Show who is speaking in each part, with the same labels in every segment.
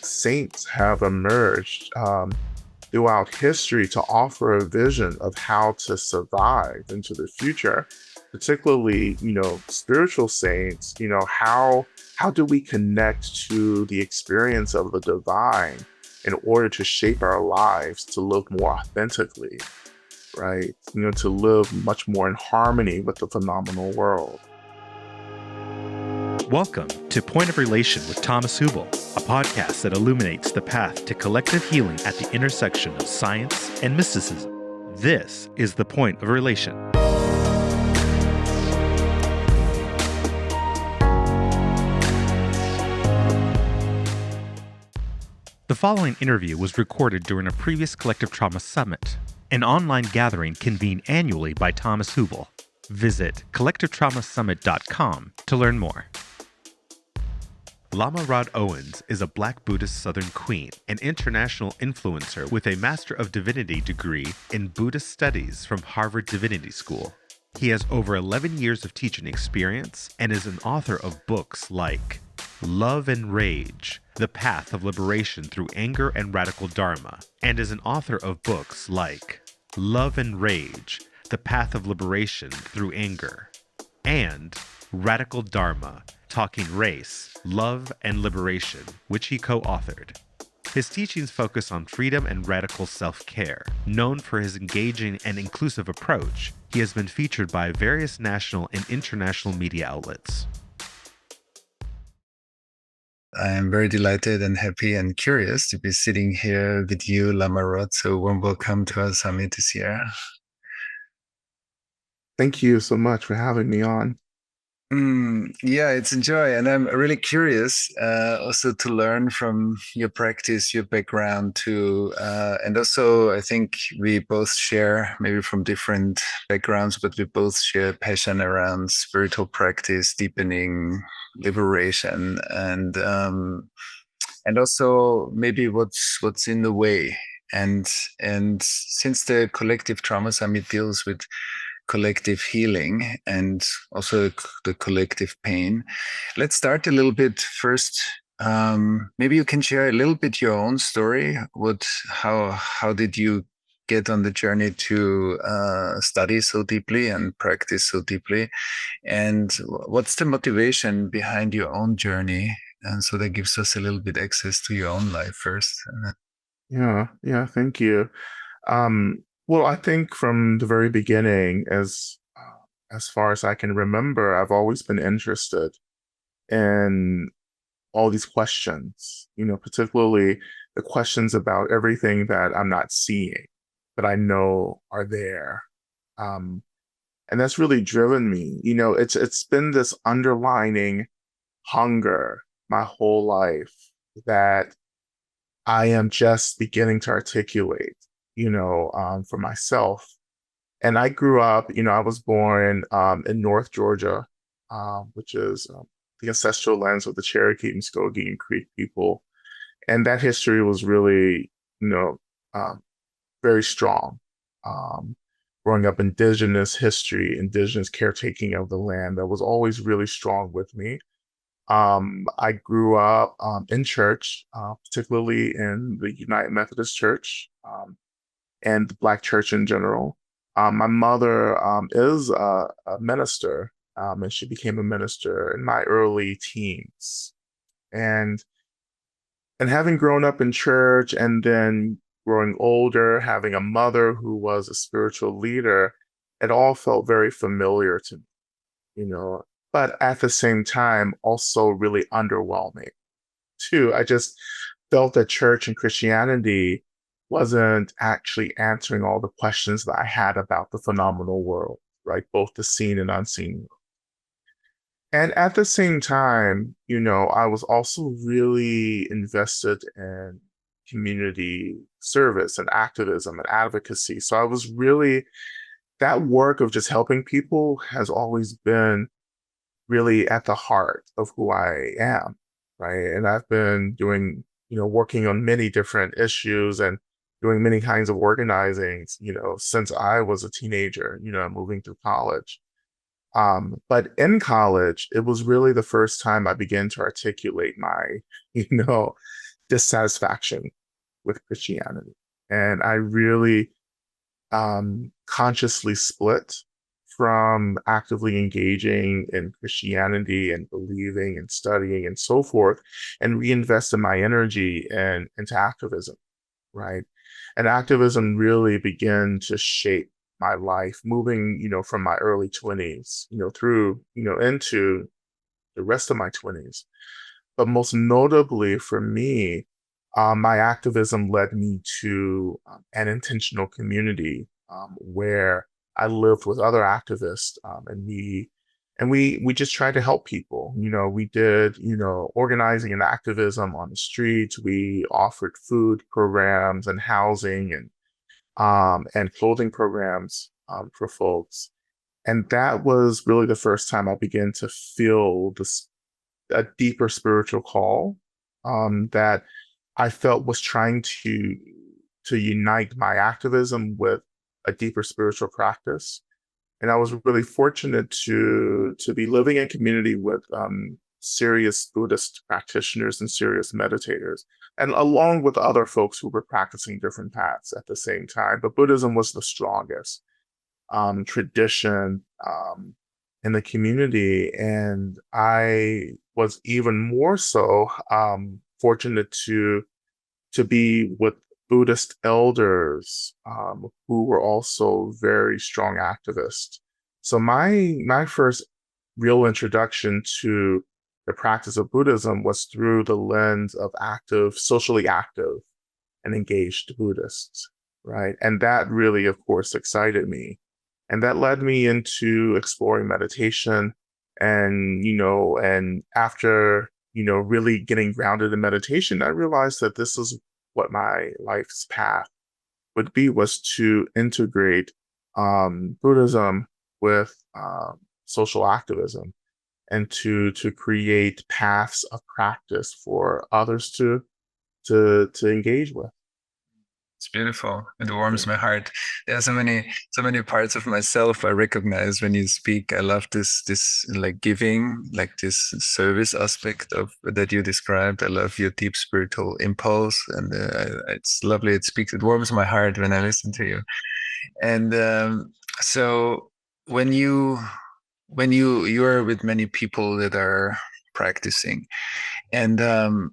Speaker 1: saints have emerged throughout history to offer a vision of how to survive into the future, particularly, spiritual saints. How do we connect to the experience of the divine in order to shape our lives to live more authentically, right? To live much more in harmony with the phenomenal world.
Speaker 2: Welcome to Point of Relation with Thomas Hübl, a podcast that illuminates the path to collective healing at the intersection of science and mysticism. This is the Point of Relation. The following interview was recorded during a previous Collective Trauma Summit, an online gathering convened annually by Thomas Hübl. Visit collectivetraumasummit.com to learn more. Lama Rod Owens is a Black Buddhist Southern Queen, an international influencer with a Master of Divinity degree in Buddhist Studies from Harvard Divinity School. He has over 11 years of teaching experience and is an author of books like Love and Rage, The Path of Liberation Through Anger and Radical Dharma, and is an author of books like Love and Rage, The Path of Liberation Through Anger, and Radical Dharma, Talking Race, Love and Liberation, which he co-authored. His teachings focus on freedom and radical self-care. Known for his engaging and inclusive approach, he has been featured by various national and international media outlets.
Speaker 3: I am very delighted and happy and curious to be sitting here with you, Lama Rod. So warm welcome to our summit this year.
Speaker 1: Thank you so much for having me on.
Speaker 3: Yeah, it's a joy. And I'm really curious also to learn from your practice, your background too. And also, I think we both share, maybe from different backgrounds, but we both share passion around spiritual practice, deepening, liberation, and also maybe what's in the way. And since the Collective Trauma Summit deals with collective healing and also the collective pain, let's start a little bit first. Maybe you can share a little bit your own story. How did you get on the journey to study so deeply and practice so deeply, and what's the motivation behind your own journey? And so that gives us a little bit access to your own life first.
Speaker 1: Yeah, thank you. Well, I think from the very beginning, as far as I can remember, I've always been interested in all these questions, particularly the questions about everything that I'm not seeing, that I know are there. And that's really driven me. It's been this underlining hunger my whole life that I am just beginning to articulate, for myself. And I grew up, I was born in North Georgia, which is the ancestral lands of the Cherokee, Muskogee, and Creek people. And that history was really, very strong. Growing up, indigenous history, indigenous caretaking of the land, that was always really strong with me. I grew up in church, particularly in the United Methodist Church and the Black church in general. My mother is a minister, and she became a minister in my early teens. And having grown up in church and then growing older, having a mother who was a spiritual leader, it all felt very familiar to me, but at the same time, also really underwhelming too. I just felt that church and Christianity wasn't actually answering all the questions that I had about the phenomenal world, right? Both the seen and unseen world. And at the same time, I was also really invested in community service and activism and advocacy. So I was really, that work of just helping people has always been really at the heart of who I am, right? And I've been doing, working on many different issues and doing many kinds of organizing, since I was a teenager, moving through college. But in college, it was really the first time I began to articulate my, dissatisfaction with Christianity. And I really consciously split from actively engaging in Christianity and believing and studying and so forth, and reinvested my energy into activism, right? And activism really began to shape my life, moving, from my early 20s, through, into the rest of my 20s. But most notably for me, my activism led me to an intentional community where I lived with other activists, and we just tried to help people. We did, organizing and activism on the streets. We offered food programs and housing and clothing programs for folks. And that was really the first time I began to feel a deeper spiritual call that I felt was trying to unite my activism with a deeper spiritual practice. And I was really fortunate to be living in community with serious Buddhist practitioners and serious meditators, and along with other folks who were practicing different paths at the same time. But Buddhism was the strongest tradition in the community, and I was even more so fortunate to be with Buddhist elders who were also very strong activists. So my first real introduction to the practice of Buddhism was through the lens of socially active and engaged Buddhists, right? And that really, of course, excited me. And that led me into exploring meditation. And after, really getting grounded in meditation, I realized that this is what my life's path would be, was to integrate Buddhism with social activism, and to create paths of practice for others to engage with.
Speaker 3: It's beautiful. It warms my heart. There are so many parts of myself I recognize when you speak. I love this like giving, like this service aspect of that you described. I love your deep spiritual impulse, and it's lovely. It warms my heart when I listen to you. And so when you're with many people that are practicing, and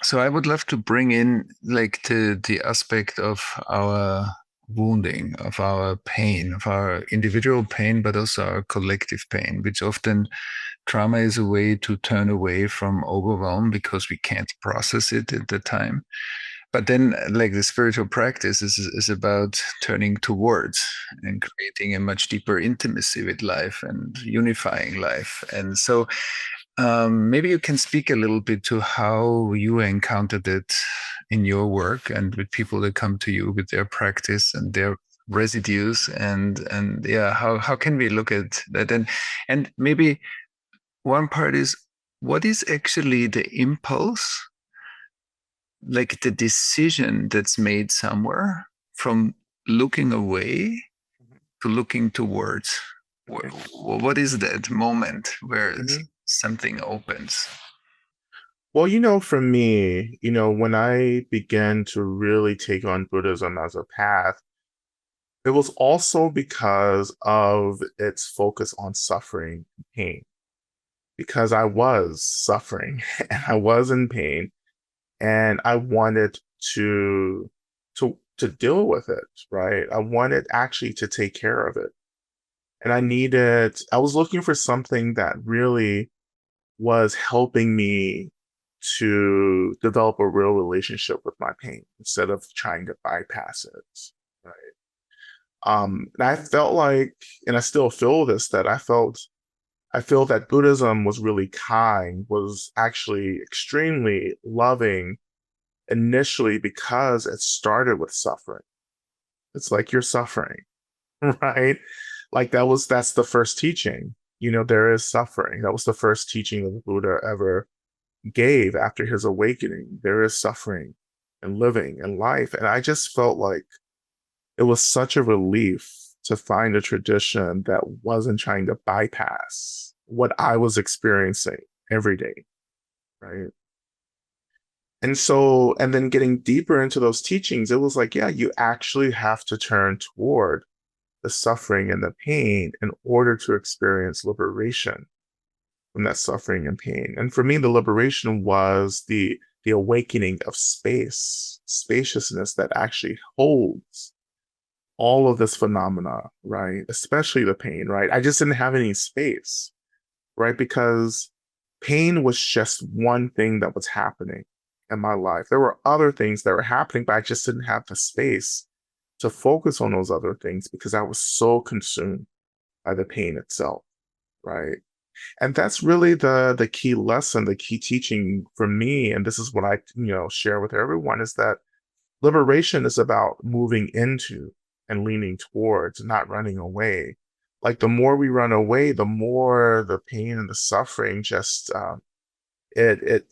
Speaker 3: so I would love to bring in like the aspect of our wounding, of our pain, of our individual pain, but also our collective pain, which often trauma is a way to turn away from overwhelm because we can't process it at the time. But then like the spiritual practice is about turning towards and creating a much deeper intimacy with life and unifying life. And so maybe you can speak a little bit to how you encountered it in your work and with people that come to you with their practice and their residues, and yeah, how can we look at that? And maybe one part is, what is actually the impulse, like the decision that's made somewhere from looking away to looking towards? What is that moment where something opens?
Speaker 1: Well, for me, when I began to really take on Buddhism as a path, it was also because of its focus on suffering and pain. Because I was suffering and I was in pain, and I wanted to deal with it, right? I wanted actually to take care of it. And I was looking for something that really was helping me to develop a real relationship with my pain instead of trying to bypass it, right? And I felt like, and I still feel this, that I feel that Buddhism was really kind, was actually extremely loving initially because it started with suffering. It's like, you're suffering, right? Like that's the first teaching. There is suffering. That was the first teaching that the Buddha ever gave after his awakening. There is suffering and living and life. And I just felt like it was such a relief to find a tradition that wasn't trying to bypass what I was experiencing every day, right? And then getting deeper into those teachings, it was like, yeah, you actually have to turn toward the suffering and the pain in order to experience liberation from that suffering and pain. And for me, the liberation was the awakening of spaciousness that actually holds all of this phenomena, right? Especially the pain, right? I just didn't have any space, right? Because pain was just one thing that was happening in my life. There were other things that were happening, but I just didn't have the space to focus on those other things because I was so consumed by the pain itself, right? And that's really the key lesson, the key teaching for me, and this is what I share with everyone, is that liberation is about moving into and leaning towards, not running away. Like the more we run away, the more the pain and the suffering just it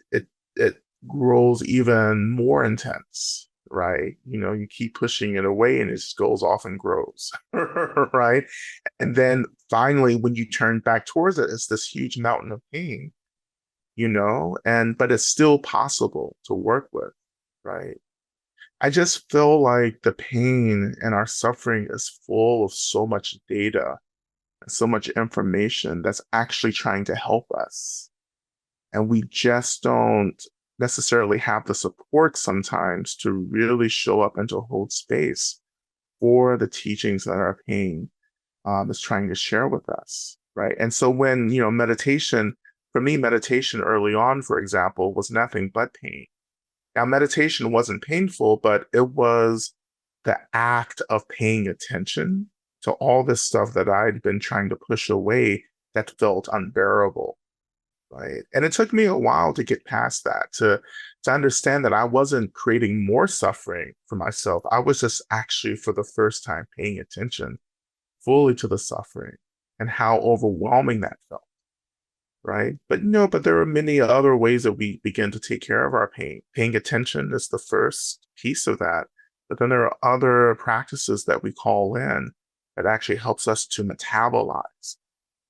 Speaker 1: grows even more intense, right? You keep pushing it away and it just goes off and grows, right? And then finally, when you turn back towards it, it's this huge mountain of pain, but it's still possible to work with, right? I just feel like the pain and our suffering is full of so much data and so much information that's actually trying to help us. And we just don't necessarily have the support sometimes to really show up and to hold space for the teachings that our pain is trying to share with us, right? And so when, meditation, for me, meditation early on, for example, was nothing but pain. Now, meditation wasn't painful, but it was the act of paying attention to all this stuff that I'd been trying to push away that felt unbearable, right? And it took me a while to get past that, to understand that I wasn't creating more suffering for myself. I was just actually, for the first time, paying attention fully to the suffering and how overwhelming that felt, right? But there are many other ways that we begin to take care of our pain. Paying attention is the first piece of that. But then there are other practices that we call in that actually helps us to metabolize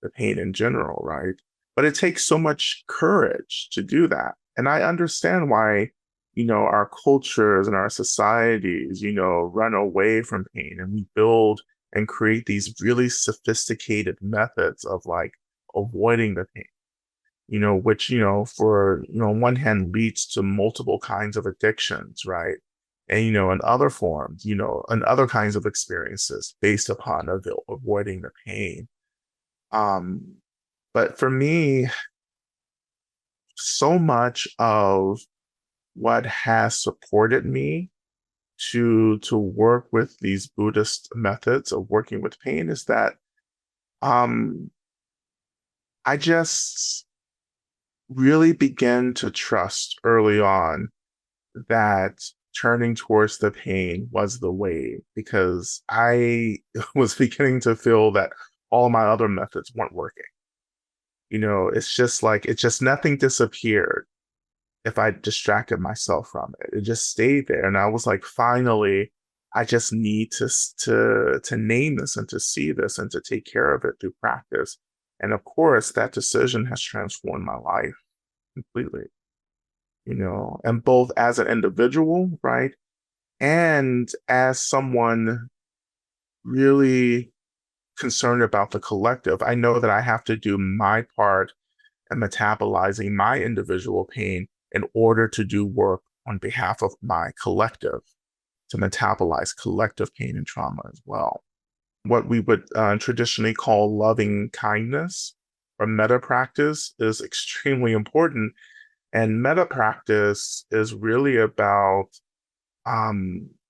Speaker 1: the pain in general, right? But it takes so much courage to do that. And I understand why, our cultures and our societies, run away from pain, and we build and create these really sophisticated methods of like avoiding the pain, which, on one hand leads to multiple kinds of addictions, right? And, in other forms, and other kinds of experiences based upon avoiding the pain. But for me, so much of what has supported me to work with these Buddhist methods of working with pain is that I just really began to trust early on that turning towards the pain was the way, because I was beginning to feel that all my other methods weren't working. It's just nothing disappeared if I distracted myself from it. It just stayed there. And I was like, finally, I just need to name this and to see this and to take care of it through practice. And of course, that decision has transformed my life completely, and both as an individual, right? And as someone really concerned about the collective. I know that I have to do my part in metabolizing my individual pain in order to do work on behalf of my collective, to metabolize collective pain and trauma as well. What we would traditionally call loving kindness or metapractice is extremely important. And metapractice is really about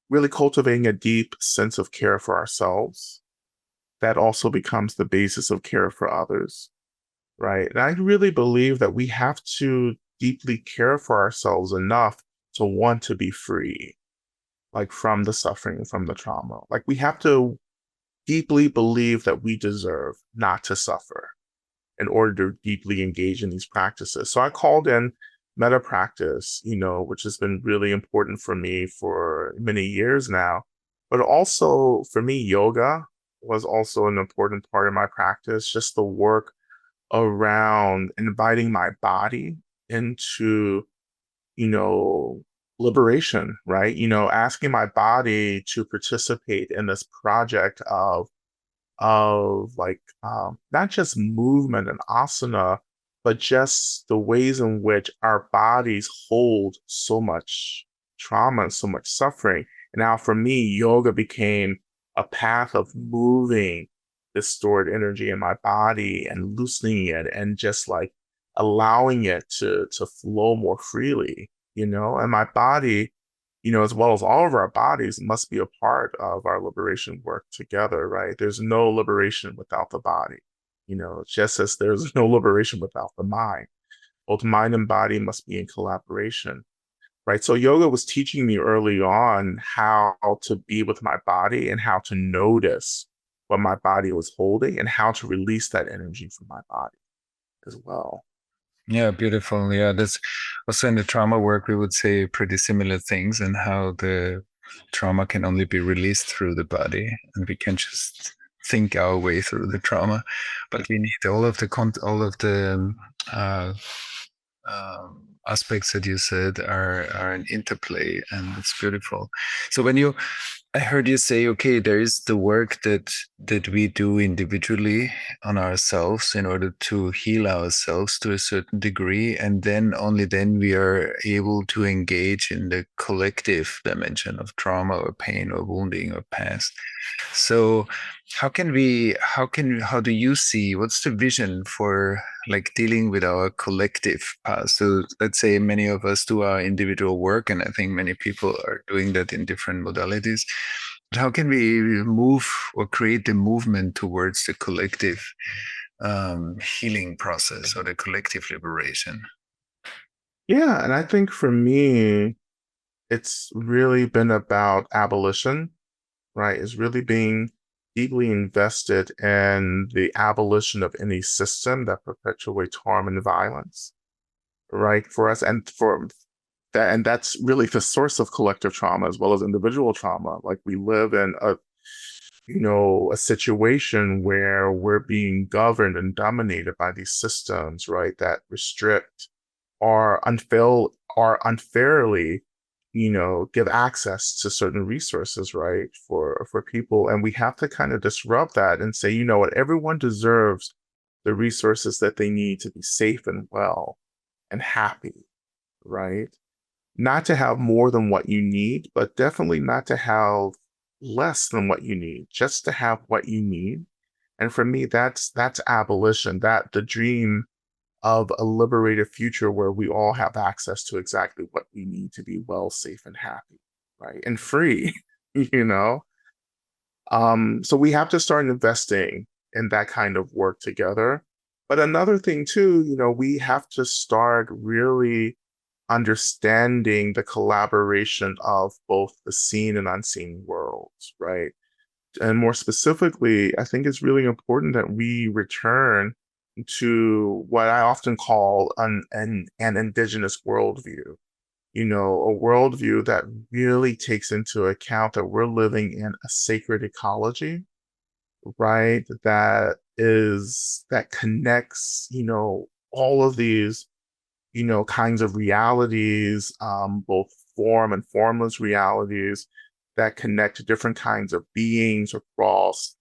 Speaker 1: really cultivating a deep sense of care for ourselves. That also becomes the basis of care for others, right? And I really believe that we have to deeply care for ourselves enough to want to be free, like from the suffering, from the trauma. Like we have to deeply believe that we deserve not to suffer in order to deeply engage in these practices. So I called in Metapractice, which has been really important for me for many years now. But also for me, yoga was also an important part of my practice, just the work around inviting my body into you know, liberation, right? Asking my body to participate in this project of like not just movement and asana, but just the ways in which our bodies hold so much trauma and so much suffering. And now for me, yoga became a path of moving this stored energy in my body and loosening it and just like allowing it to flow more freely, and my body, as well as all of our bodies, must be a part of our liberation work together, right? There's no liberation without the body, just as there's no liberation without the mind. Both mind and body must be in collaboration, right? So yoga was teaching me early on how to be with my body and how to notice what my body was holding and how to release that energy from my body as well.
Speaker 3: Yeah, beautiful. Yeah, that's also in the trauma work, we would say pretty similar things, and how the trauma can only be released through the body, and we can just think our way through the trauma, but we need all of the uh, aspects that you said are an interplay, and it's beautiful. So I heard you say, okay, there is the work that we do individually on ourselves in order to heal ourselves to a certain degree, and then only then we are able to engage in the collective dimension of trauma or pain or wounding or past. So how do you see, what's the vision for like dealing with our collective past? So let's say many of us do our individual work, and I think many people are doing that in different modalities. But how can we move or create the movement towards the collective healing process or the collective liberation?
Speaker 1: Yeah, and I think for me, it's really been about abolition, right? It's really being deeply invested in the abolition of any system that perpetuates harm and violence, right? For us, and for that, and that's really the source of collective trauma as well as individual trauma. Like we live in a situation where we're being governed and dominated by these systems, right, that restrict or unfairly, give access to certain resources, right, for people. And we have to kind of disrupt that and say, you know what, everyone deserves the resources that they need to be safe and well and happy, right? Not to have more than what you need, but definitely not to have less than what you need, just to have what you need. And for me, that's abolition, that the dream of a liberated future where we all have access to exactly what we need to be well, safe, and happy, right? And free, you know? So we have to start investing in that kind of work together. But another thing too, we have to start really understanding the collaboration of both the seen and unseen worlds, right? And more specifically, I think it's really important that we return to what I often call an Indigenous worldview. A worldview that really takes into account that we're living in a sacred ecology, right? That connects, all of these, kinds of realities, both form and formless realities that connect to different kinds of beings across,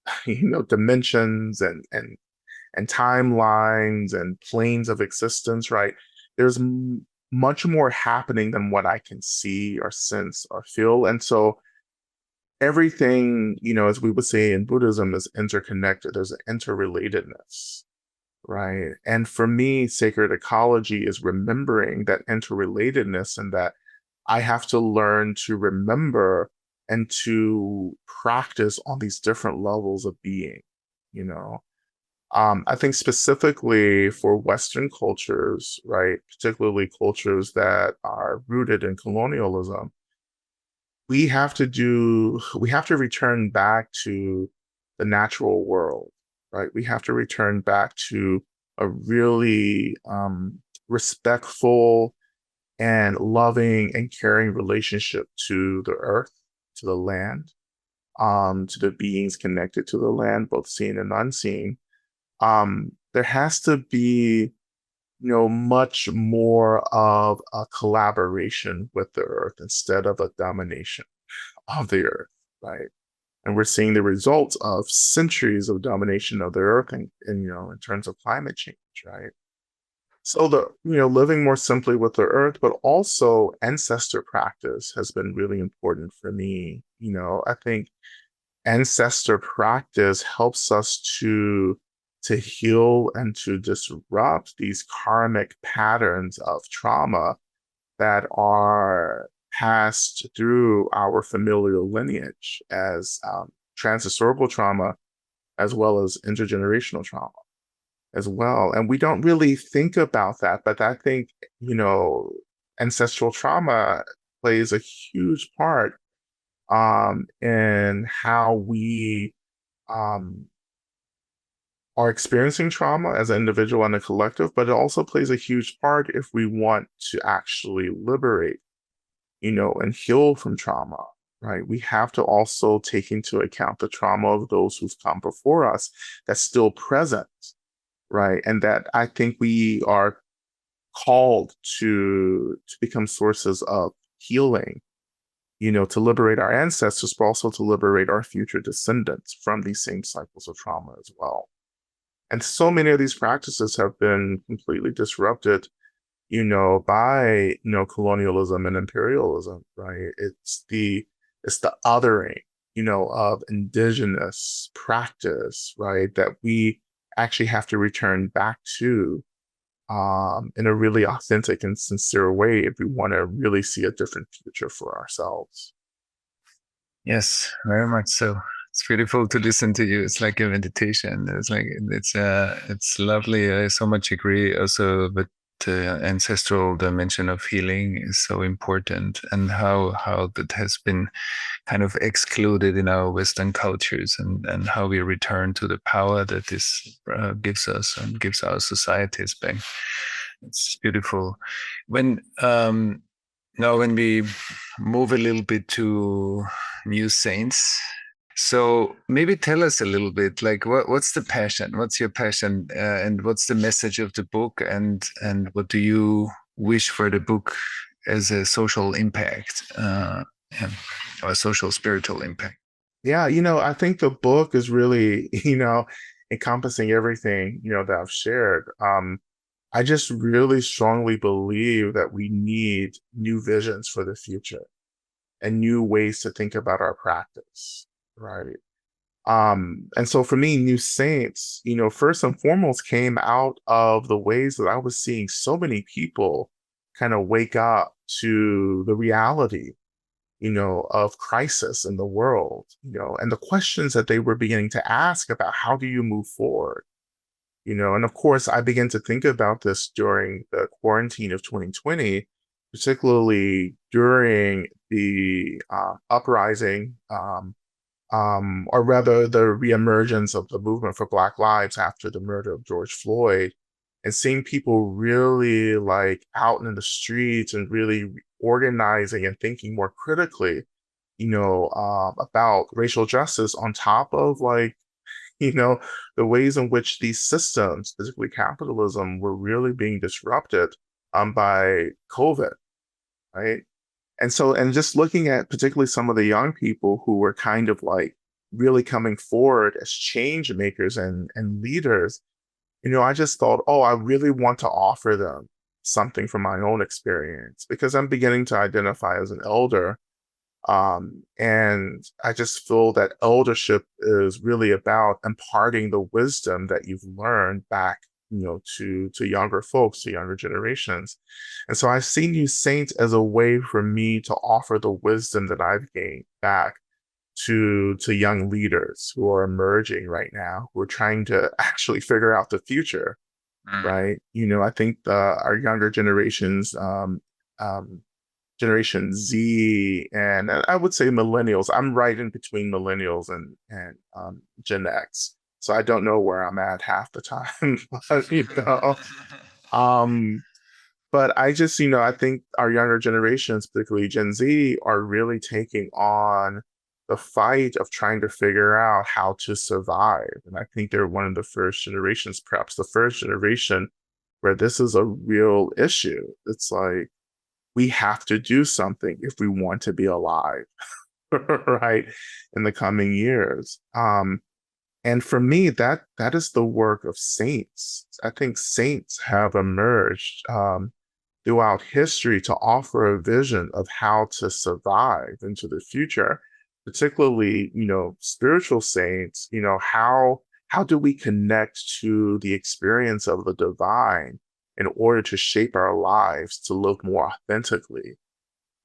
Speaker 1: dimensions and timelines and planes of existence, right? There's much more happening than what I can see or sense or feel. And so everything, as we would say in Buddhism, is interconnected. There's an interrelatedness, right? And for me, sacred ecology is remembering that interrelatedness, and that I have to learn to remember and to practice on these different levels of being, you know. I think specifically for Western cultures, right, particularly cultures that are rooted in colonialism, we have to return back to the natural world, right? We have to return back to a really respectful and loving and caring relationship to the earth, to the land, to the beings connected to the land, both seen and unseen. There has to be much more of a collaboration with the earth instead of a domination of the earth, right? And we're seeing the results of centuries of domination of the earth in terms of climate change, right? So living more simply with the earth, but also ancestor practice has been really important for me. I think ancestor practice helps us to heal and to disrupt these karmic patterns of trauma that are passed through our familial lineage as transhistorical trauma, as well as intergenerational trauma as well. And we don't really think about that, but I think, ancestral trauma plays a huge part in how we are experiencing trauma as an individual and a collective, but it also plays a huge part if we want to actually liberate, and heal from trauma, right? We have to also take into account the trauma of those who've come before us that's still present, right? And that I think we are called to become sources of healing, to liberate our ancestors, but also to liberate our future descendants from these same cycles of trauma as well. And so many of these practices have been completely disrupted, by colonialism and imperialism, right? It's the othering, of indigenous practice, right? That we actually have to return back to in a really authentic and sincere way if we want to really see a different future for ourselves.
Speaker 3: Yes, very much so. It's beautiful to listen to you. It's like a meditation. It's lovely. I so much agree. Also, but the ancestral dimension of healing is so important, and how that has been kind of excluded in our Western cultures, and how we return to the power that this gives us and gives our societies back. It's beautiful. Now when we move a little bit to new saints, so maybe tell us a little bit, like what's the passion? What's your passion, and what's the message of the book, and what do you wish for the book as a social impact, or a social spiritual impact?
Speaker 1: Yeah, I think the book is really, encompassing everything, that I've shared. I just really strongly believe that we need new visions for the future and new ways to think about our practice, right? And so for me, new saints, first and foremost came out of the ways that I was seeing so many people kind of wake up to the reality, of crisis in the world, and the questions that they were beginning to ask about how do you move forward, and of course, I began to think about this during the quarantine of 2020, particularly during the uprising, or rather the reemergence of the movement for Black Lives after the murder of George Floyd, and seeing people really like out in the streets and really organizing and thinking more critically, about racial justice on top of like, the ways in which these systems, particularly capitalism, were really being disrupted by COVID, right? And just looking at particularly some of the young people who were kind of like really coming forward as change makers and leaders, I just thought, oh, I really want to offer them something from my own experience because I'm beginning to identify as an elder. And I just feel that eldership is really about imparting the wisdom that you've learned back, to younger folks, to younger generations. And so I see New Saints as a way for me to offer the wisdom that I've gained back to young leaders who are emerging right now, who are trying to actually figure out the future, right? I think our younger generations, Generation Z, and I would say millennials. I'm right in between millennials and Gen X, so I don't know where I'm at half the time. But, but I just, I think our younger generations, particularly Gen Z, are really taking on the fight of trying to figure out how to survive. And I think they're one of the first generations, perhaps the first generation where this is a real issue. It's like we have to do something if we want to be alive, right, in the coming years. And for me, that is the work of saints. I think saints have emerged throughout history to offer a vision of how to survive into the future, particularly, spiritual saints. How do we connect to the experience of the divine in order to shape our lives to live more authentically,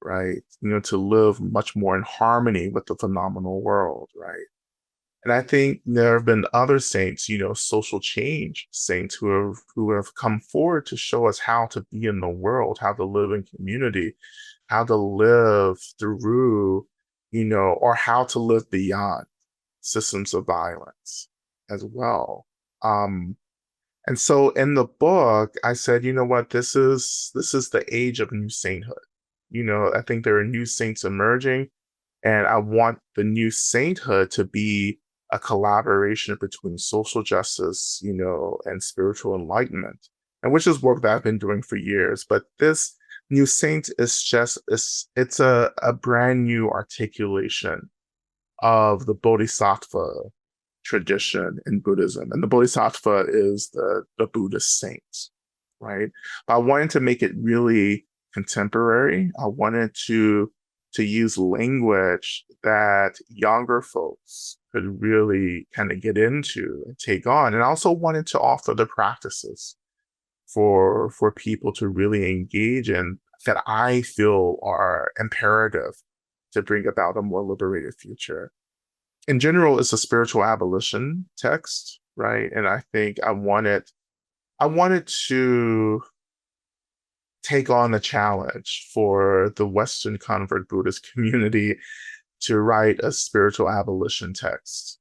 Speaker 1: right? To live much more in harmony with the phenomenal world, right? And I think there have been other saints, social change saints who have come forward to show us how to be in the world, how to live in community, how to live through, or how to live beyond systems of violence as well. And so in the book, I said, you know what, this is the age of new sainthood. I think there are new saints emerging, and I want the new sainthood to be a collaboration between social justice, and spiritual enlightenment, and which is work that I've been doing for years. But this new saint is it's a brand new articulation of the Bodhisattva tradition in Buddhism. And the Bodhisattva is the Buddhist saint, right? But I wanted to make it really contemporary. I wanted to use language that younger folks could really kind of get into and take on. And I also wanted to offer the practices for people to really engage in that I feel are imperative to bring about a more liberated future. In general, it's a spiritual abolition text, right? And I think I wanted to take on the challenge for the Western convert Buddhist community to write a spiritual abolition text,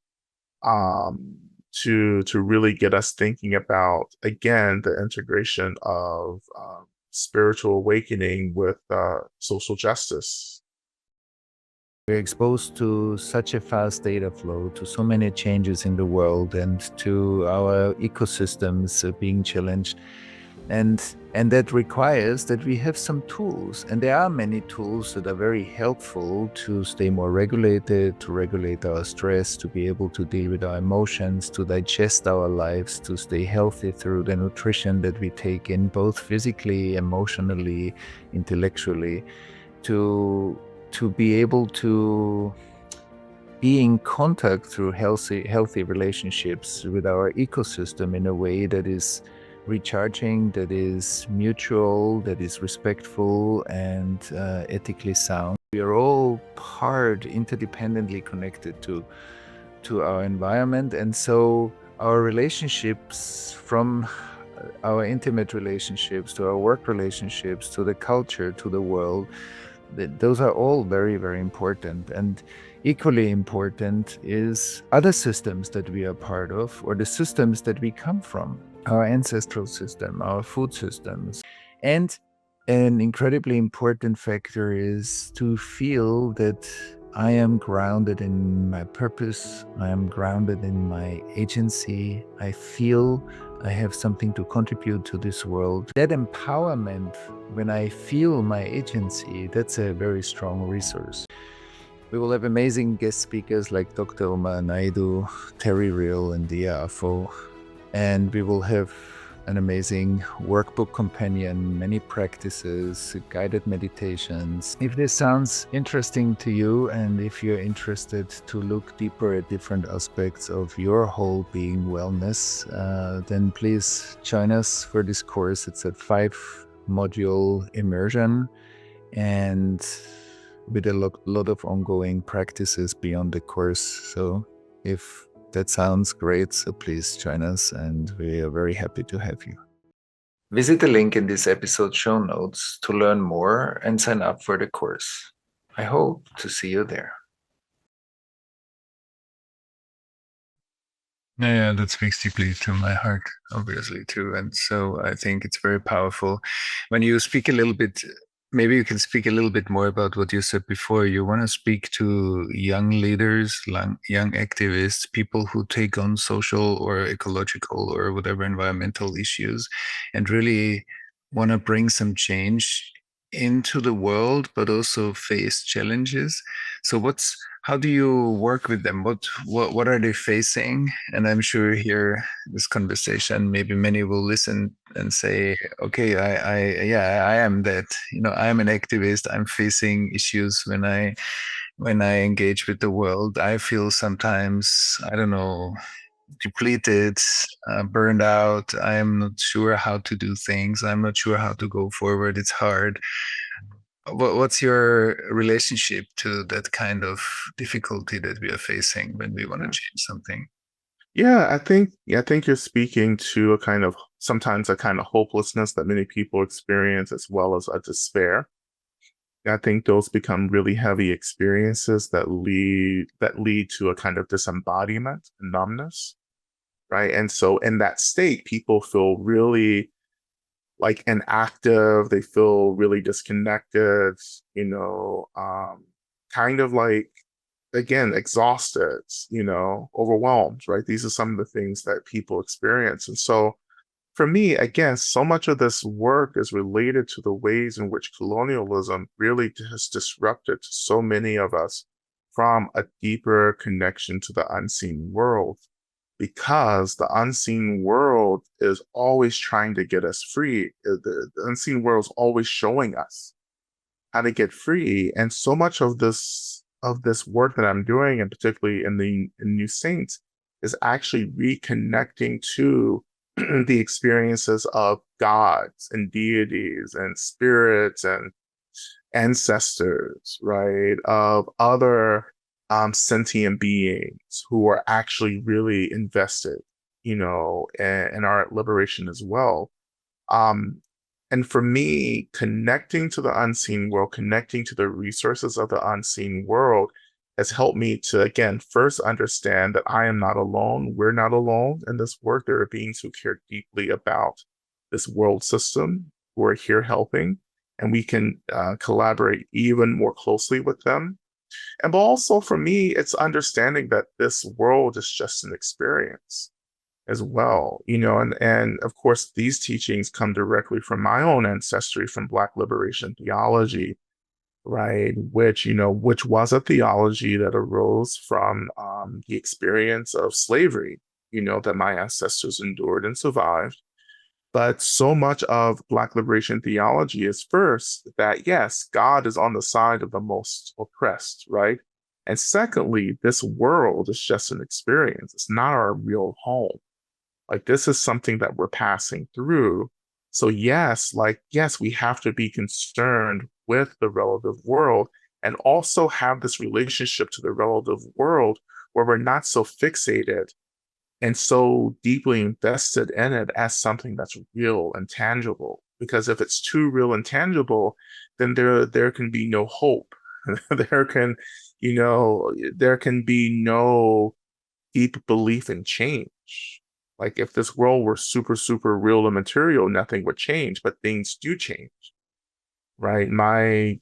Speaker 1: to really get us thinking about, again, the integration of spiritual awakening with social justice.
Speaker 4: We're exposed to such a fast data flow, to so many changes in the world, and to our ecosystems being challenged. And that requires that we have some tools. And there are many tools that are very helpful to stay more regulated, to regulate our stress, to be able to deal with our emotions, to digest our lives, to stay healthy through the nutrition that we take in, both physically, emotionally, intellectually, to be able to be in contact through healthy relationships with our ecosystem in a way that is recharging, that is mutual, that is respectful and ethically sound. We are all interdependently connected to our environment, and so our relationships, from our intimate relationships to our work relationships to the culture, to the world, those are all very, very important. And equally important is other systems that we are part of, or the systems that we come from, our ancestral system, our food systems. And an incredibly important factor is to feel that I am grounded in my purpose, I am grounded in my agency, I feel I have something to contribute to this world. That empowerment, when I feel my agency, that's a very strong resource. We will have amazing guest speakers like Dr. Omar Naidu, Terry Real, and Dia Afo. And we will have an amazing workbook companion, many practices, guided meditations. If this sounds interesting to you, and if you're interested to look deeper at different aspects of your whole being wellness, then please join us for this course. It's a 5-module immersion, and with a lot of ongoing practices beyond the course. So if that sounds great, so please join us, and we are very happy to have you. Visit the link in this episode's show notes to learn more and sign up for the course. I hope to see you there.
Speaker 3: Yeah, that speaks deeply to my heart, obviously, too. And so I think it's very powerful when you speak a little bit maybe you can speak a little bit more about what you said before. You want to speak to young leaders, young activists, people who take on social or ecological or whatever environmental issues, and really want to bring some change into the world, but also face challenges. So how do you work with them? What are they facing? And I'm sure here this conversation, maybe many will listen and say, okay, I am that. I am an activist. I'm facing issues when I engage with the world. I feel sometimes, I don't know, depleted, burned out. I'm not sure how to do things. I'm not sure how to go forward. It's hard. What's your relationship to that kind of difficulty that we are facing when we want to change something?
Speaker 1: Yeah, I think you're speaking to sometimes a kind of hopelessness that many people experience, as well as a despair. I think those become really heavy experiences that lead to a kind of disembodiment and numbness, right? And so in that state, people feel really like inactive. They feel really disconnected, kind of like, again, exhausted, overwhelmed, right? These are some of the things that people experience. And so for me, again, so much of this work is related to the ways in which colonialism really has disrupted so many of us from a deeper connection to the unseen world, because the unseen world is always trying to get us free. The unseen world is always showing us how to get free. And so much of this work that I'm doing, and particularly in New Saints, is actually reconnecting to the experiences of gods and deities and spirits and ancestors, right? Of other sentient beings who are actually really invested, in our liberation as well. Um, and for me, connecting to the unseen world, connecting to the resources of the unseen world has helped me to, again, first understand that I am not alone. We're not alone in this work. There are beings who care deeply about this world system who are here helping, and we can collaborate even more closely with them. And but also for me, it's understanding that this world is just an experience as well, and of course these teachings come directly from my own ancestry, from Black liberation theology, right? Which was a theology that arose from the experience of slavery, that my ancestors endured and survived. But so much of Black liberation theology is first that, yes, God is on the side of the most oppressed, right? And secondly, this world is just an experience. It's not our real home. Like, this is something that we're passing through. So yes, we have to be concerned with the relative world, and also have this relationship to the relative world where we're not so fixated and so deeply invested in it as something that's real and tangible. Because if it's too real and tangible, then there can be no hope. there can, there can be no deep belief in change. Like, if this world were super, super real and material, nothing would change, but things do change, right? My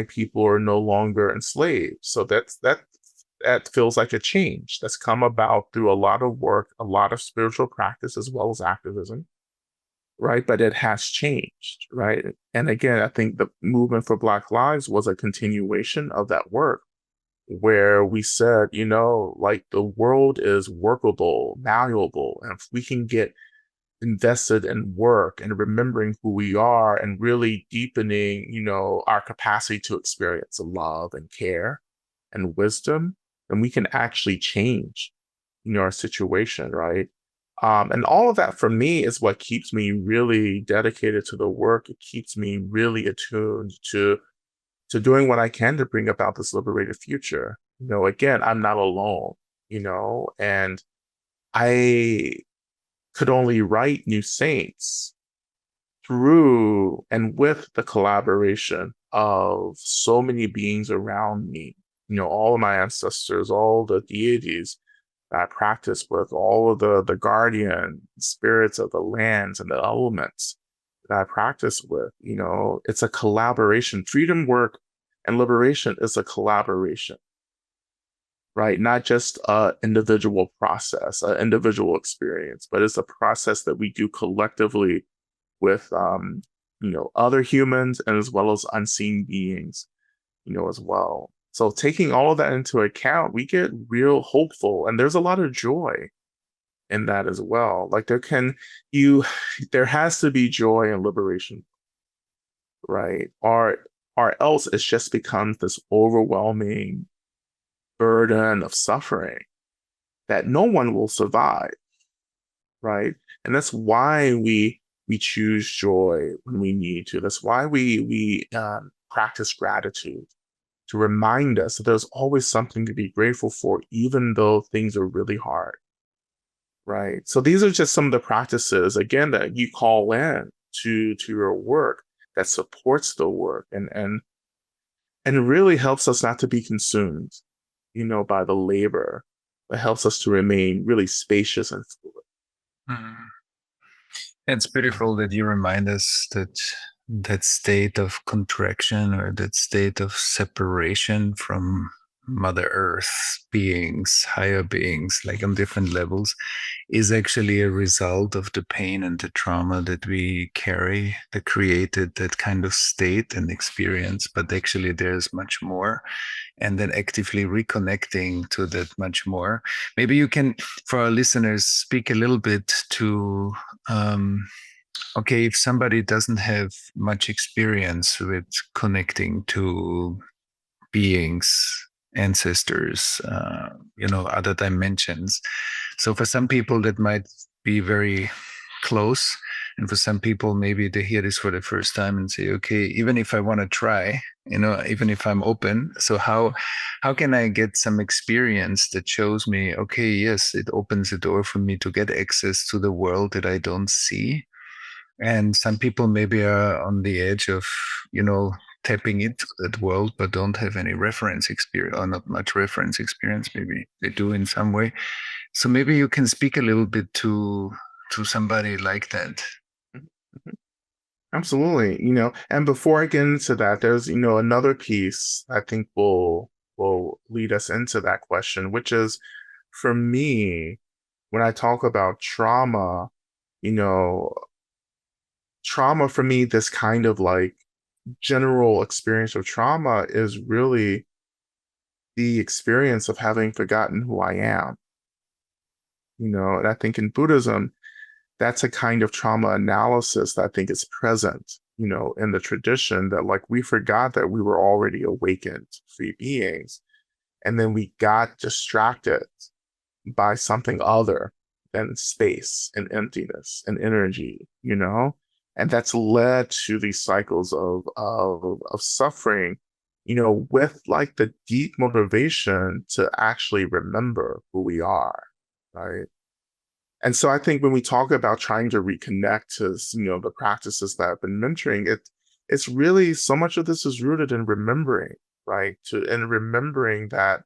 Speaker 1: people are no longer enslaved. So that feels like a change that's come about through a lot of work, a lot of spiritual practice, as well as activism, right? But it has changed, right? And again, I think the movement for Black Lives was a continuation of that work, where we said, like, the world is workable, malleable, and if we can get invested in work and remembering who we are and really deepening, our capacity to experience love and care and wisdom, then we can actually change, our situation, right? And all of that for me is what keeps me really dedicated to the work. It keeps me really attuned to doing what I can to bring about this liberated future. Again, I'm not alone, and I could only write New Saints through and with the collaboration of so many beings around me, all of my ancestors, all the deities that I practice with, all of the guardian spirits of the lands and the elements, that I practice with. It's a collaboration. Freedom work and liberation is a collaboration, right? Not just an individual process, an individual experience, but it's a process that we do collectively with, other humans and as well as unseen beings, as well. So taking all of that into account, we get real hopeful, and there's a lot of joy in that as well. Like there has to be joy and liberation, right? Or else it just becomes this overwhelming burden of suffering that no one will survive, right? And that's why we choose joy when we need to. That's why we practice gratitude, to remind us that there's always something to be grateful for, even though things are really hard, right? So these are just some of the practices, again, that you call in to your work that supports the work and really helps us not to be consumed, by the labor. It helps us to remain really spacious and fluid.
Speaker 3: Mhm. It's beautiful that you remind us that that state of contraction or that state of separation from Mother Earth beings, higher beings, like on different levels, is actually a result of the pain and the trauma that we carry that created that kind of state and experience. But actually, there's much more. And then actively reconnecting to that much more. Maybe you can, for our listeners, speak a little bit to okay, if somebody doesn't have much experience with connecting to beings, ancestors, other dimensions. So for some people that might be very close, and for some people maybe they hear this for the first time and say, okay, even if I want to try, even if I'm open, so how can I get some experience that shows me, okay, yes, it opens the door for me to get access to the world that I don't see. And some people maybe are on the edge of, tapping into that world, but don't have any reference experience or not much reference experience. Maybe they do in some way. So maybe you can speak a little bit to somebody like that.
Speaker 1: Mhm. Absolutely. And before I get into that, there's, another piece I think will lead us into that question, which is, for me, when I talk about trauma, you know, trauma for me, this kind of like general experience of trauma is really the experience of having forgotten who I am. And I think in Buddhism, that's a kind of trauma analysis that I think is present, in the tradition, that like we forgot that we were already awakened free beings. And then we got distracted by something other than space and emptiness and energy, and that's led to these cycles of suffering, with like the deep motivation to actually remember who we are, right? And so I think when we talk about trying to reconnect to, the practices that I've been mentoring, it's really, so much of this is rooted in remembering, right? And remembering that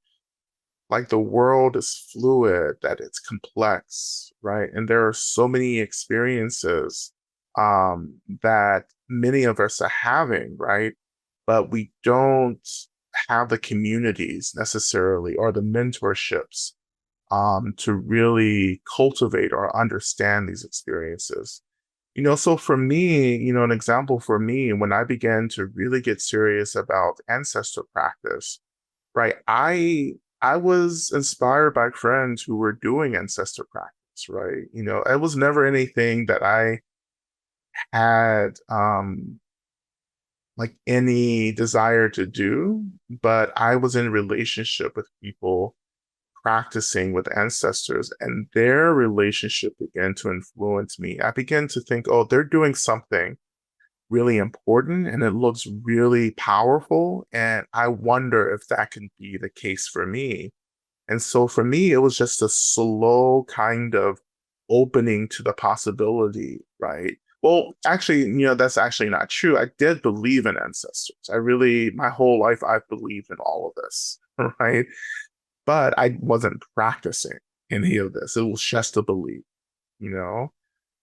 Speaker 1: like the world is fluid, that it's complex, right? And there are so many experiences that many of us are having, right? But we don't have the communities necessarily or the mentorships to really cultivate or understand these experiences. So for me, an example for me, when I began to really get serious about ancestor practice, right? I was inspired by friends who were doing ancestor practice, right? It was never anything that I had like any desire to do, but I was in relationship with people practicing with ancestors, and their relationship began to influence me. I began to think, oh, they're doing something really important and it looks really powerful. And I wonder if that can be the case for me. And so for me, it was just a slow kind of opening to the possibility, right? Well, actually, that's actually not true. I did believe in ancestors. My whole life, I've believed in all of this, right? But I wasn't practicing any of this. It was just a belief, you know?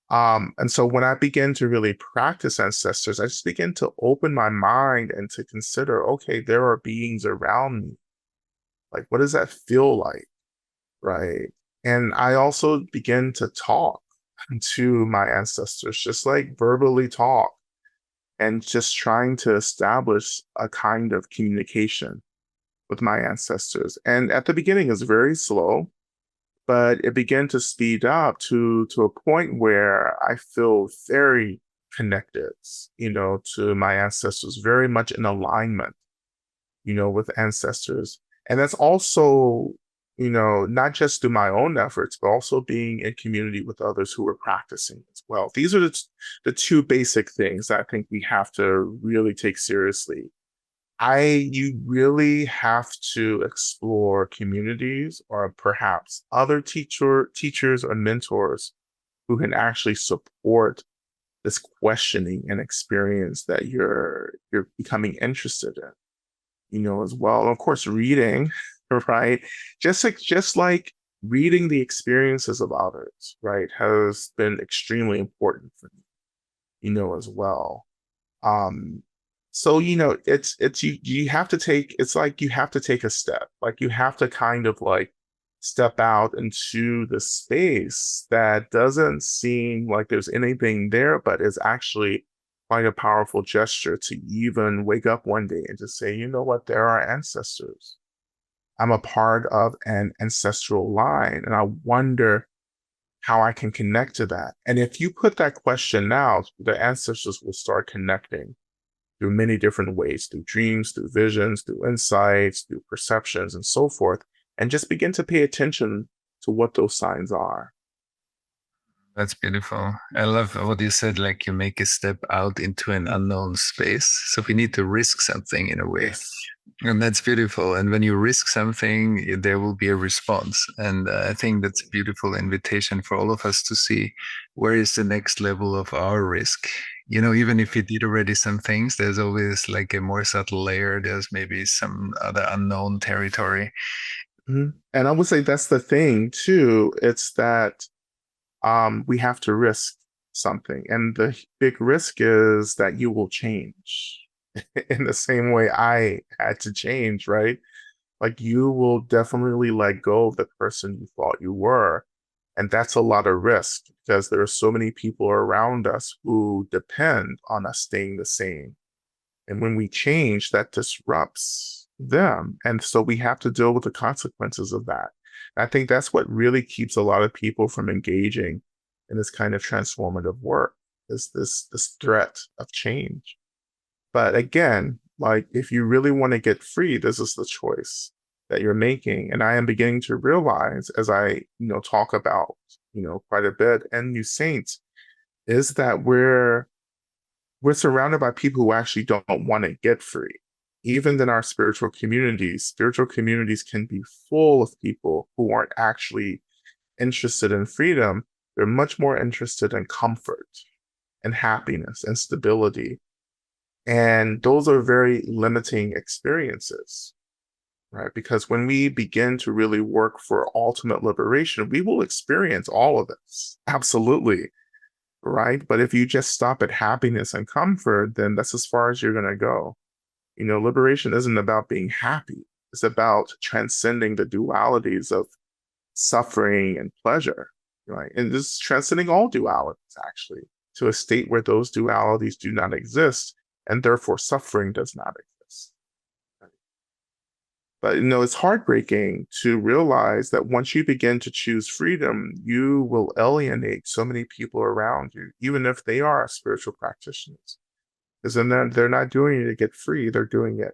Speaker 1: And so when I begin to really practice ancestors, I just begin to open my mind and to consider, okay, there are beings around me. Like, what does that feel like? Right. And I also begin to talk to my ancestors, just like verbally talk, and just trying to establish a kind of communication with my ancestors. And at the beginning, it's very slow, but it began to speed up to a point where I feel very connected, to my ancestors, very much in alignment, with ancestors. And that's also, not just through my own efforts, but also being in community with others who are practicing as well. These are the two basic things that I think we have to really take seriously. You really have to explore communities or perhaps other teachers or mentors who can actually support this questioning and experience that you're becoming interested in, as well. And of course, reading, right? Just like reading the experiences of others, right, has been extremely important for me, as well. So, you have to it's like you have to take a step, like you have to kind of like step out into the space that doesn't seem like there's anything there, but is actually quite a powerful gesture to even wake up one day and just say, you know what, there are ancestors. I'm a part of an ancestral line, and I wonder how I can connect to that. And if you put that question now, the ancestors will start connecting through many different ways, through dreams, through visions, through insights, through perceptions, and so forth, and just begin to pay attention to what those signs are.
Speaker 3: That's beautiful. I love what you said, like you make a step out into an unknown space. So we need to risk something in a way.
Speaker 1: Yes.
Speaker 3: And that's beautiful. And when you risk something, there will be a response. And I think that's a beautiful invitation for all of us to see where is the next level of our risk. Even if we did already some things, there's always like a more subtle layer. There's maybe some other unknown territory.
Speaker 1: Mm-hmm. And I would say that's the thing too. It's that we have to risk something. And the big risk is that you will change in the same way I had to change, right? Like you will definitely let go of the person you thought you were. And that's a lot of risk because there are so many people around us who depend on us staying the same. And when we change, that disrupts them. And so we have to deal with the consequences of that. I think that's what really keeps a lot of people from engaging in this kind of transformative work, is this threat of change. But again, like if you really want to get free, this is the choice that you're making. And I am beginning to realize as I, talk about, quite a bit and New Saints, is that we're surrounded by people who actually don't want to get free. Even in our spiritual communities can be full of people who aren't actually interested in freedom. They're much more interested in comfort and happiness and stability. And those are very limiting experiences, right? Because when we begin to really work for ultimate liberation, we will experience all of this. Absolutely. Right. But if you just stop at happiness and comfort, then that's as far as you're going to go. Liberation isn't about being happy. It's about transcending the dualities of suffering and pleasure, right? And this is transcending all dualities, actually, to a state where those dualities do not exist, and therefore suffering does not exist. Right? But, it's heartbreaking to realize that once you begin to choose freedom, you will alienate so many people around you, even if they are spiritual practitioners. Because then they're not doing it to get free; they're doing it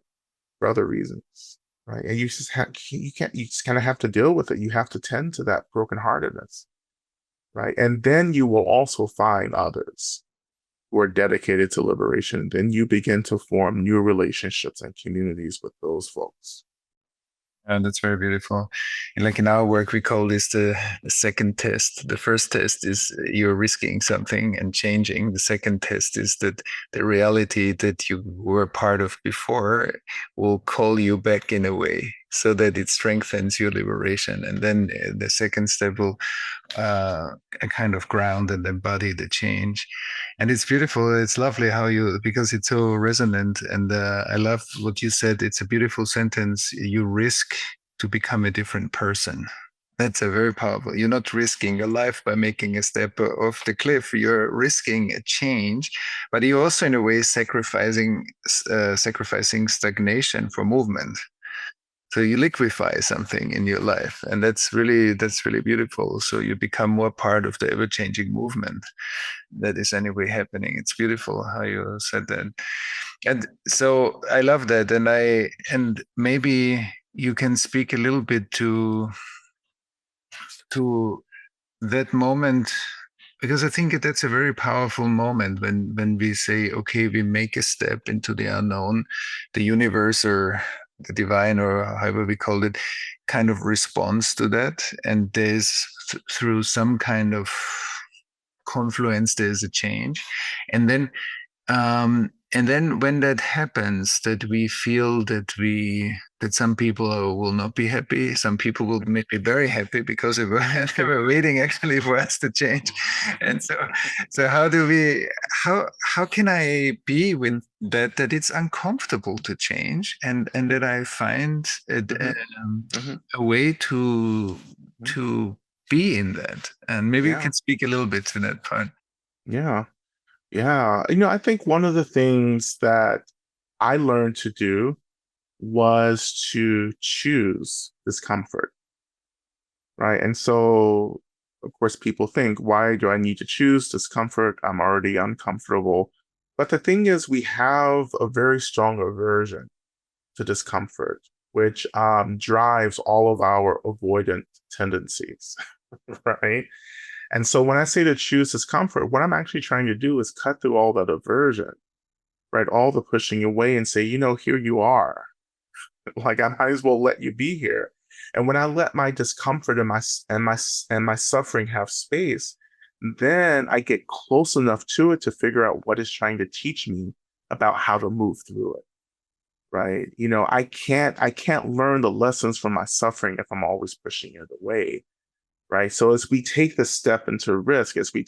Speaker 1: for other reasons, right? And you just you just kind of have to deal with it. You have to tend to that brokenheartedness, right? And then you will also find others who are dedicated to liberation. Then you begin to form new relationships and communities with those folks.
Speaker 3: And that's very beautiful. And like in our work, we call this the second test. The first test is you're risking something and changing. The second test is that the reality that you were part of before will call you back in a way. so that it strengthens your liberation. And then the second step will kind of ground and embody the change. And it's beautiful. It's lovely how because it's so resonant. And I love what you said. It's a beautiful sentence. You risk to become a different person. That's a very powerful. You're not risking your life by making a step off the cliff. You're risking a change, but you're also in a way sacrificing stagnation for movement. So you liquefy something in your life, and that's really beautiful. So you become more part of the ever-changing movement that is anyway happening. It's beautiful how you said that, and so I love that. And maybe you can speak a little bit to that moment, because I think that's a very powerful moment when we say, okay, we make a step into the unknown, the universe or the divine or however we call it kind of responds to that, and there's through some kind of confluence there's a change, and then when that happens, that we feel that some people will not be happy, some people will be very happy because they were waiting actually for us to change. And so how can I be with that it's uncomfortable to change, and that I find a way to be in that? And maybe you can speak a little bit to that part.
Speaker 1: Yeah. Yeah. I think one of the things that I learned to do was to choose discomfort, right? And so, of course, people think, why do I need to choose discomfort? I'm already uncomfortable. But the thing is, we have a very strong aversion to discomfort, which drives all of our avoidant tendencies, right? And so when I say to choose discomfort, what I'm actually trying to do is cut through all that aversion, right? All the pushing away and say, here you are. Like, I might as well let you be here. And when I let my discomfort and my suffering have space, then I get close enough to it to figure out what it's trying to teach me about how to move through it. Right? I can't learn the lessons from my suffering if I'm always pushing it away. Right. So as we take the step into risk, as we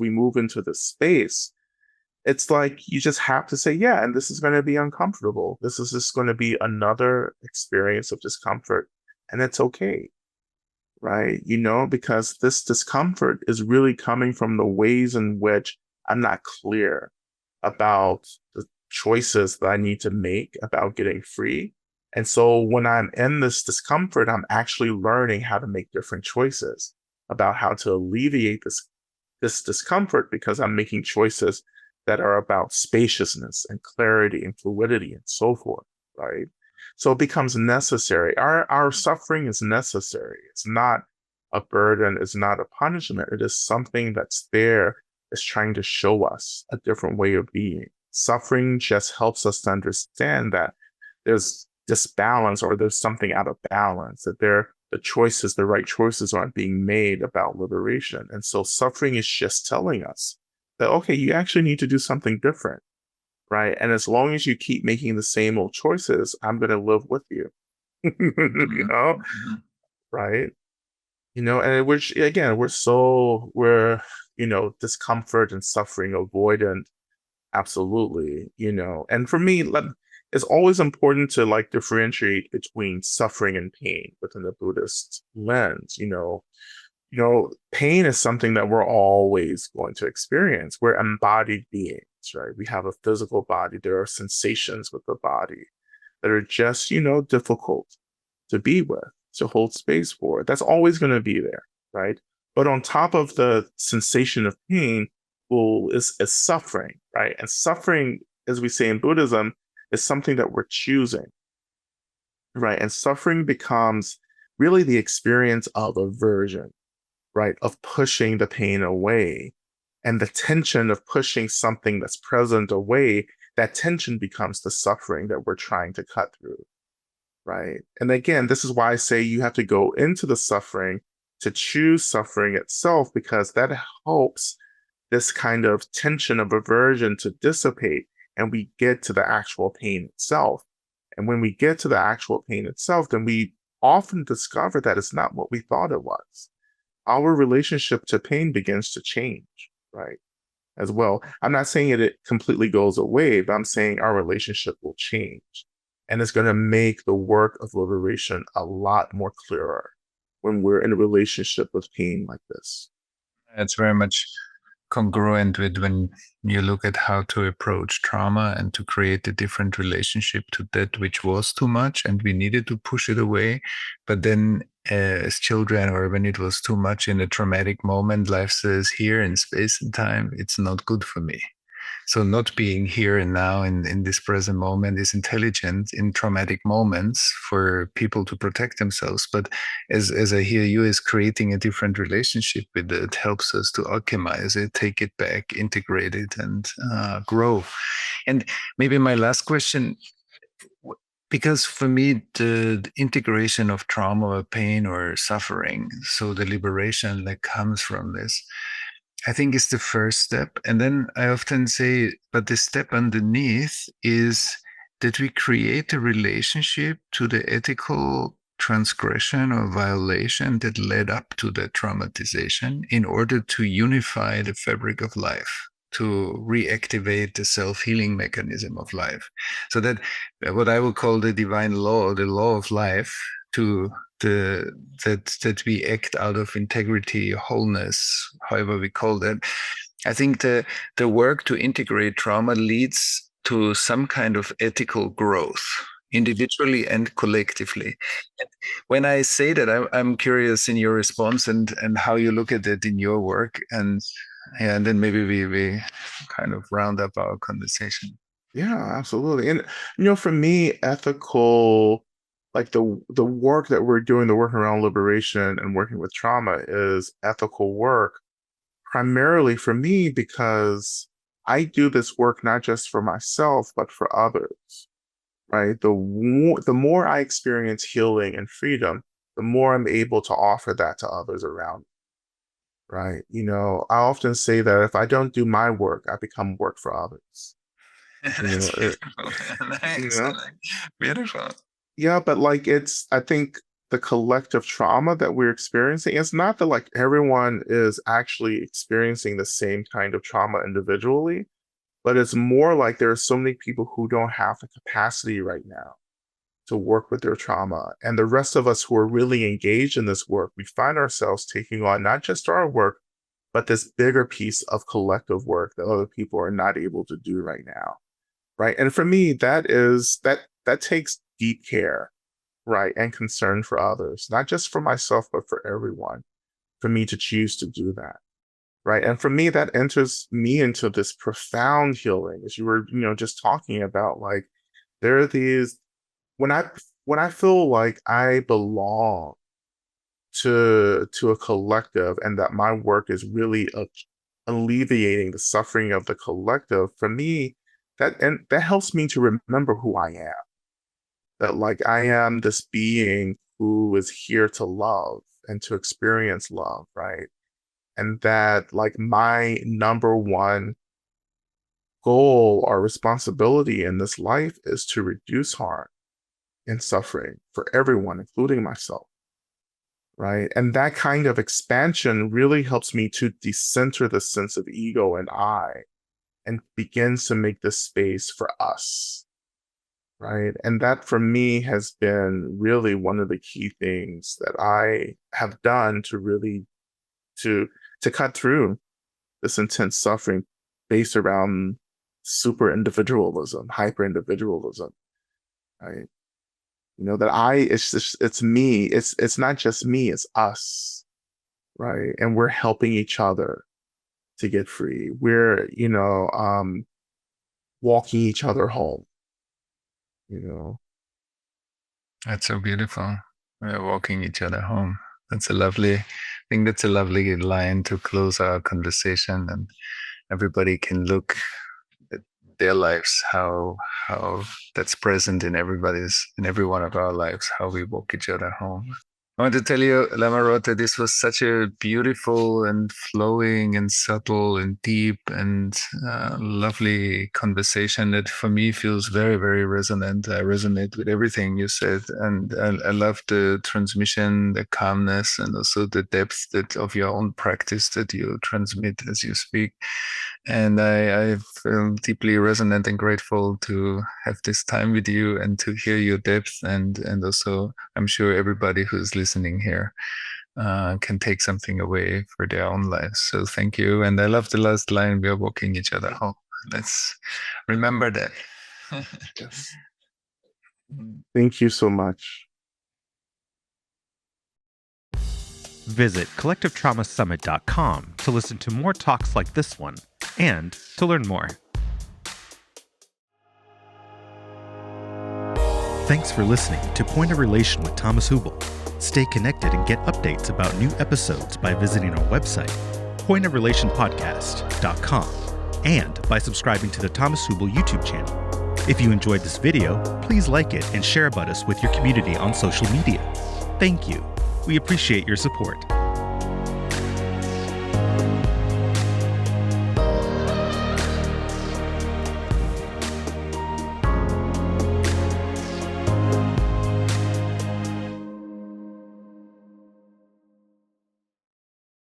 Speaker 1: move into the space, it's like you just have to say, yeah, and this is going to be uncomfortable. This is just going to be another experience of discomfort. And it's okay. Right. Because this discomfort is really coming from the ways in which I'm not clear about the choices that I need to make about getting free. And so when I'm in this discomfort, I'm actually learning how to make different choices about how to alleviate this discomfort, because I'm making choices that are about spaciousness and clarity and fluidity and so forth, right? So it becomes necessary. Our suffering is necessary. It's not a burden. It's not a punishment. It is something that's there. It's trying to show us a different way of being. Suffering just helps us to understand that there's disbalance, or there's something out of balance, that the right choices aren't being made about liberation. And so suffering is just telling us that, okay, you actually need to do something different, right? And as long as you keep making the same old choices, I'm going to live with you, right? And we're discomfort and suffering avoidant. Absolutely. And for me, it's always important to differentiate between suffering and pain within the Buddhist lens. Pain is something that we're always going to experience. We're embodied beings, right? We have a physical body. There are sensations with the body that are just, difficult to be with, to hold space for. That's always going to be there, right? But on top of the sensation of pain is suffering, right? And suffering, as we say in Buddhism, is something that we're choosing, right? And suffering becomes really the experience of aversion, right? Of pushing the pain away. And the tension of pushing something that's present away, that tension becomes the suffering that we're trying to cut through, right? And again, this is why I say you have to go into the suffering to choose suffering itself, because that helps this kind of tension of aversion to dissipate, and we get to the actual pain itself. And when we get to the actual pain itself, then we often discover that it's not what we thought it was. Our relationship to pain begins to change, right? As well. I'm not saying it completely goes away, but I'm saying our relationship will change. And it's going to make the work of liberation a lot more clearer when we're in a relationship with pain like this.
Speaker 3: It's very much congruent with when you look at how to approach trauma and to create a different relationship to that which was too much and we needed to push it away. But then as children, or when it was too much in a traumatic moment, life says, here in space and time, it's not good for me. So not being here and now in this present moment is intelligent in traumatic moments for people to protect themselves. But as I hear you, is creating a different relationship with it helps us to alchemize it, take it back, integrate it, and grow. And maybe my last question, because for me, the integration of trauma or pain or suffering, so the liberation that comes from this, I think is the first step. And then I often say, but the step underneath is that we create a relationship to the ethical transgression or violation that led up to the traumatization in order to unify the fabric of life, to reactivate the self-healing mechanism of life. So that what I would call the divine law, the law of life, to that we act out of integrity, wholeness, however we call that. I think the work to integrate trauma leads to some kind of ethical growth, individually and collectively. And when I say that, I'm curious in your response and how you look at it in your work, and then maybe we kind of round up our conversation.
Speaker 1: Yeah, absolutely. And for me, ethical, like the work that we're doing, the work around liberation and working with trauma is ethical work, primarily for me because I do this work not just for myself, but for others, right? The more I experience healing and freedom, the more I'm able to offer that to others around me, right? I often say that if I don't do my work, I become work for others.
Speaker 3: That's beautiful. Nice. Beautiful.
Speaker 1: Yeah, but I think the collective trauma that we're experiencing, it's not that like everyone is actually experiencing the same kind of trauma individually, but it's more like there are so many people who don't have the capacity right now to work with their trauma. And the rest of us who are really engaged in this work, we find ourselves taking on not just our work, but this bigger piece of collective work that other people are not able to do right now. Right. And for me, that takes deep care, right, and concern for others, not just for myself, but for everyone, for me to choose to do that. Right. And for me, that enters me into this profound healing, as you were, just talking about, like there are these when I feel like I belong to a collective and that my work is really alleviating the suffering of the collective, for me, that helps me to remember who I am. That like I am this being who is here to love and to experience love, right? And that like my number one goal or responsibility in this life is to reduce harm and suffering for everyone, including myself. Right. And that kind of expansion really helps me to decenter the sense of ego and I and begins to make this space for us. Right. And that for me has been really one of the key things that I have done to really to cut through this intense suffering based around super individualism, hyper individualism. Right. It's me. It's not just me, it's us. Right. And we're helping each other to get free. We're, walking each other home.
Speaker 3: That's so beautiful. We're walking each other home. I think that's a lovely line to close our conversation, and everybody can look at their lives, how that's present in every one of our lives, how we walk each other home. I want to tell you, Lama Rod, that this was such a beautiful and flowing and subtle and deep and lovely conversation that for me feels very, very resonant. I resonate with everything you said. And I love the transmission, the calmness, and also the depth of your own practice that you transmit as you speak. And I feel deeply resonant and grateful to have this time with you and to hear your depth. And also, I'm sure everybody who's listening here can take something away for their own lives. So thank you. And I love the last line, we are walking each other home. Let's remember that.
Speaker 1: Yes. Thank you so much.
Speaker 2: Visit collectivetraumasummit.com to listen to more talks like this one and to learn more. Thanks for listening to Point of Relation with Thomas Hübl. Stay connected and get updates about new episodes by visiting our website, pointofrelationpodcast.com, and by subscribing to the Thomas Hübl YouTube channel. If you enjoyed this video, please like it and share about us with your community on social media. Thank you. We appreciate your support.